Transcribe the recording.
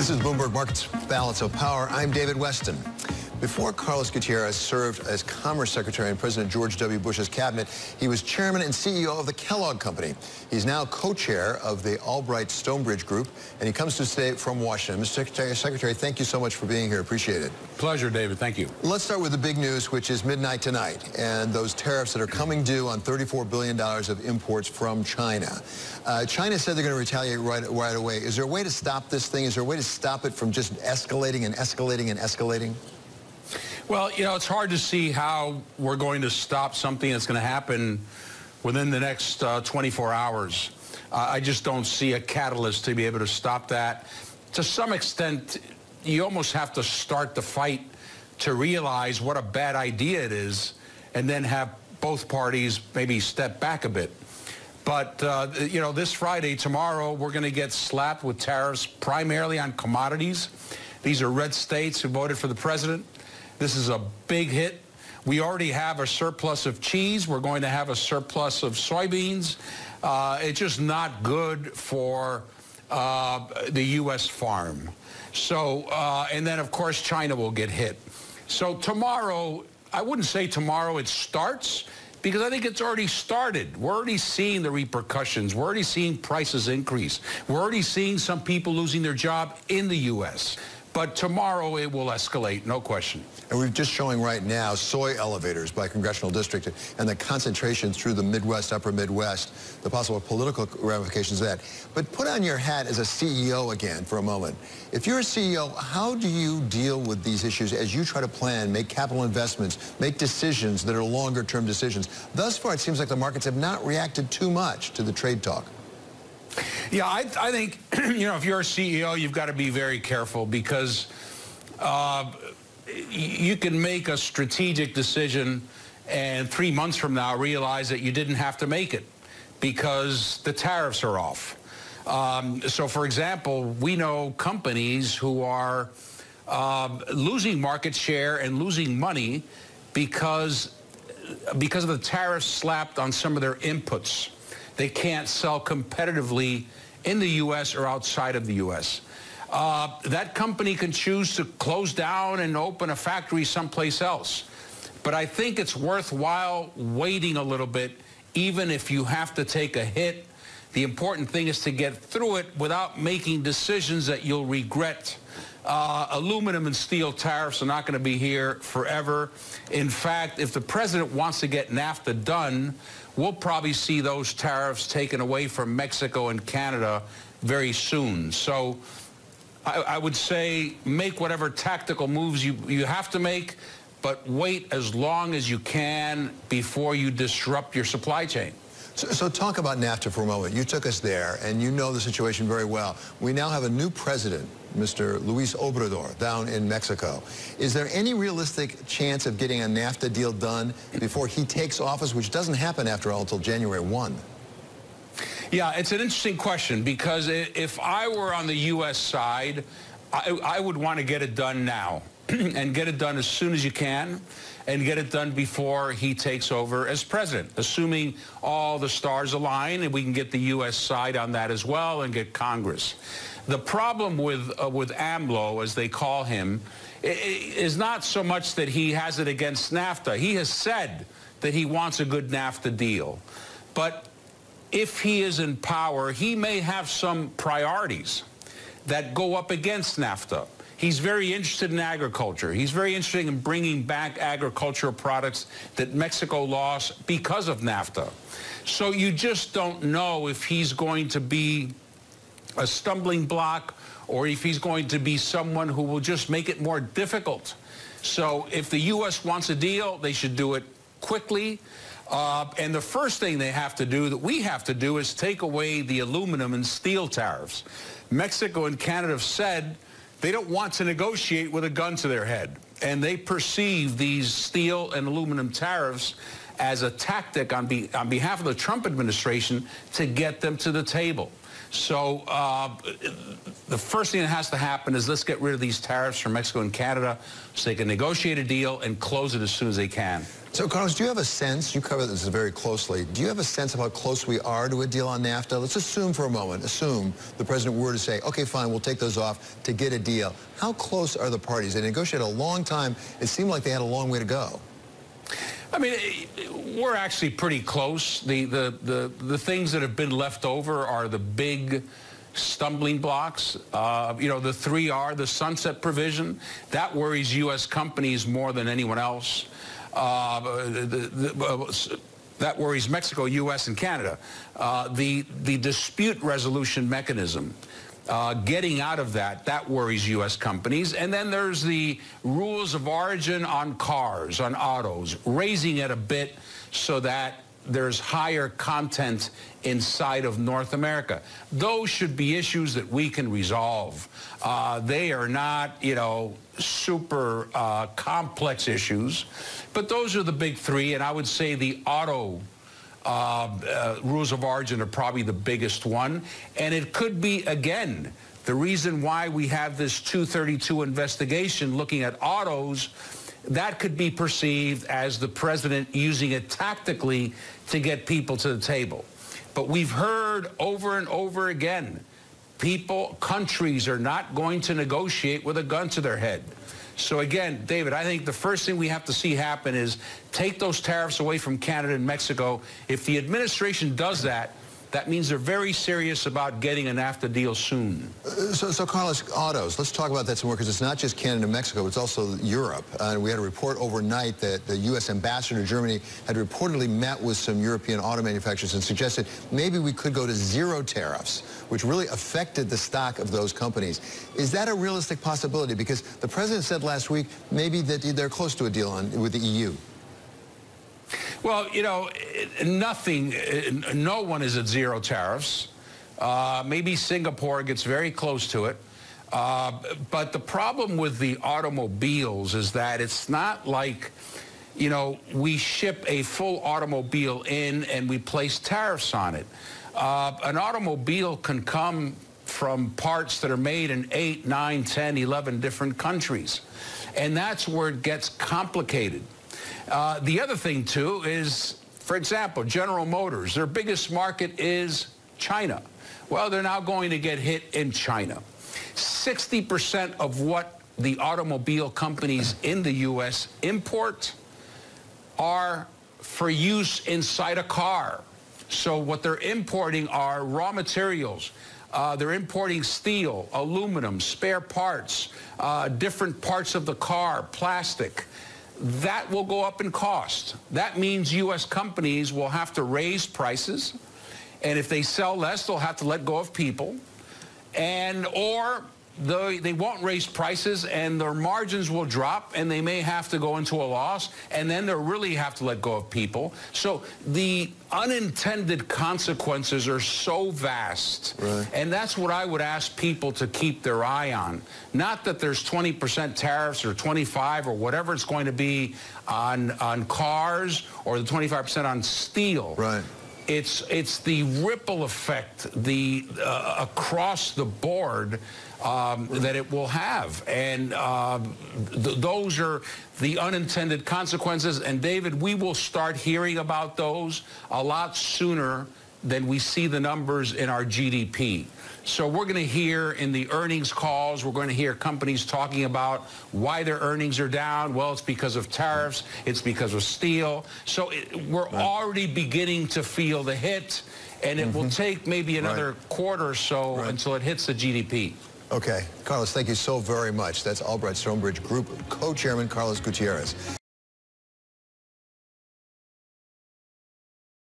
This is Bloomberg Markets Balance of Power. I'm David Weston. Before Carlos Gutierrez served as Commerce Secretary in President George W. Bush's cabinet, he was chairman and CEO of the Kellogg Company. He's now co-chair of the Albright-Stonebridge Group, and he comes to us today from Washington. Mr. Secretary, thank you so much for being here. Appreciate it. Pleasure, David. Thank you. Let's start with the big news, which is midnight tonight, and those tariffs that are coming due on $34 billion of imports from China. China said they're going to retaliate right away. Is there a way to stop this thing? Is there a way to stop it from just escalating and escalating and escalating? Well, you know, it's hard to see how we're going to stop something that's going to happen within the next 24 hours. I just don't see a catalyst to be able to stop that. To some extent, you almost have to start the fight to realize what a bad idea it is and then have both parties maybe step back a bit. But, you know, this Friday, tomorrow, we're going to get slapped with tariffs primarily on commodities. These are red states who voted for the president. This is a big hit. We already have a surplus of cheese. We're going to have a surplus of soybeans. It's just not good for the U.S. farm. So, and then, of course, China will get hit. So tomorrow, I wouldn't say tomorrow it starts, because I think it's already started. We're already seeing the repercussions. We're already seeing prices increase. We're already seeing some people losing their job in the U.S. But tomorrow it will escalate, no question. And we're just showing right now soy elevators by congressional district and the concentration through the Midwest, upper Midwest, the possible political ramifications of that. But put on your hat as a CEO again for a moment. If you're a CEO, how do you deal with these issues as you try to plan, make capital investments, make decisions that are longer-term decisions? Thus far, it seems like the markets have not reacted too much to the trade talk. Yeah, I think, you know, if you're a CEO, you've got to be very careful because you can make a strategic decision and 3 months from now realize that you didn't have to make it because the tariffs are off. So, for example, we know companies who are losing market share and losing money because of the tariffs slapped on some of their inputs. They can't sell competitively in the U.S. or outside of the U.S. That company can choose to close down and open a factory someplace else. But I think it's worthwhile waiting a little bit, even if you have to take a hit. The important thing is to get through it without making decisions that you'll regret. Aluminum and steel tariffs are not going to be here forever. In fact, if the president wants to get NAFTA done, we'll probably see those tariffs taken away from Mexico and Canada very soon. So I would say make whatever tactical moves you have to make, but wait as long as you can before you disrupt your supply chain. So talk about NAFTA for a moment. You took us there, and you know the situation very well. We now have a new president, Mr. Luis Obrador, down in Mexico. Is there any realistic chance of getting a NAFTA deal done before he takes office, which doesn't happen, after all, until January 1? Yeah, it's an interesting question, because if I were on the U.S. side, I would want to get it done now and get it done as soon as you can and get it done before he takes over as president, assuming all the stars align and we can get the U.S. side on that as well and get Congress. The problem with AMLO, as they call him, is not so much that he has it against NAFTA. He has said that he wants a good NAFTA deal. But if he is in power, he may have some priorities that go up against NAFTA. He's very interested in agriculture. He's very interested in bringing back agricultural products that Mexico lost because of NAFTA. So you just don't know if he's going to be a stumbling block or if he's going to be someone who will just make it more difficult. So if the U.S. wants a deal, they should do it quickly. And the first thing they have to do, that we have to do, is take away the aluminum and steel tariffs. Mexico and Canada have said they don't want to negotiate with a gun to their head. And they perceive these steel and aluminum tariffs as a tactic on behalf of the Trump administration to get them to the table. So the first thing that has to happen is let's get rid of these tariffs from Mexico and Canada so they can negotiate a deal and close it as soon as they can. So, Carlos, do you have a sense, you cover this very closely, do you have a sense of how close we are to a deal on NAFTA? Let's assume for a moment, assume the president were to say, okay, fine, we'll take those off to get a deal. How close are the parties? They negotiated a long time. It seemed like they had a long way to go. I mean, we're actually pretty close. The things that have been left over are the big stumbling blocks. You know, the three are the sunset provision. That worries U.S. companies more than anyone else. That worries Mexico, U.S., and Canada. The dispute resolution mechanism, getting out of that worries U.S. companies. And then there's the rules of origin on cars, on autos, raising it a bit so that there's higher content inside of North America. Those should be issues that we can resolve. They are not, you know, super complex issues, but those are the big three, and I would say the auto rules of origin are probably the biggest one, and it could be, again, the reason why we have this 232 investigation looking at autos. That could be perceived as the president using it tactically to get people to the table. But we've heard over and over again, countries are not going to negotiate with a gun to their head. So again, David, I think the first thing we have to see happen is take those tariffs away from Canada and Mexico. If the administration does that, that means they're very serious about getting a NAFTA deal soon. So Carlos, autos, let's talk about that some more, because it's not just Canada and Mexico, it's also Europe. We had a report overnight that the U.S. ambassador to Germany had reportedly met with some European auto manufacturers and suggested maybe we could go to zero tariffs, which really affected the stock of those companies. Is that a realistic possibility? Because the president said last week maybe that they're close to a deal with the EU. Well, you know, no one is at zero tariffs. Maybe Singapore gets very close to it. But the problem with the automobiles is that it's not like, you know, we ship a full automobile in and we place tariffs on it. An automobile can come from parts that are made in 8, 9, 10, 11 different countries. And that's where it gets complicated. The other thing, too, is, for example, General Motors, their biggest market is China. Well, they're now going to get hit in China. 60% of what the automobile companies in the U.S. import are for use inside a car. So what they're importing are raw materials. They're importing steel, aluminum, spare parts, different parts of the car, plastic. That will go up in cost. That means U.S. companies will have to raise prices, and if they sell less, they'll have to let go of people, or they won't raise prices, and their margins will drop, and they may have to go into a loss, and then they'll really have to let go of people. So the unintended consequences are so vast, right. And that's what I would ask people to keep their eye on. Not that there's 20% tariffs or 25 or whatever it's going to be on cars, or the 25% on steel. Right. It's the ripple effect, across the board that it will have, and those are the unintended consequences. And David, we will start hearing about those a lot sooner than we see the numbers in our GDP. So we're going to hear in the earnings calls, we're going to hear companies talking about why their earnings are down. Well, it's because of tariffs. It's because of steel. So we're already beginning to feel the hit, and it will take maybe another quarter or so until it hits the GDP. Okay. Carlos, thank you so very much. That's Albright Stonebridge Group co-chairman Carlos Gutierrez.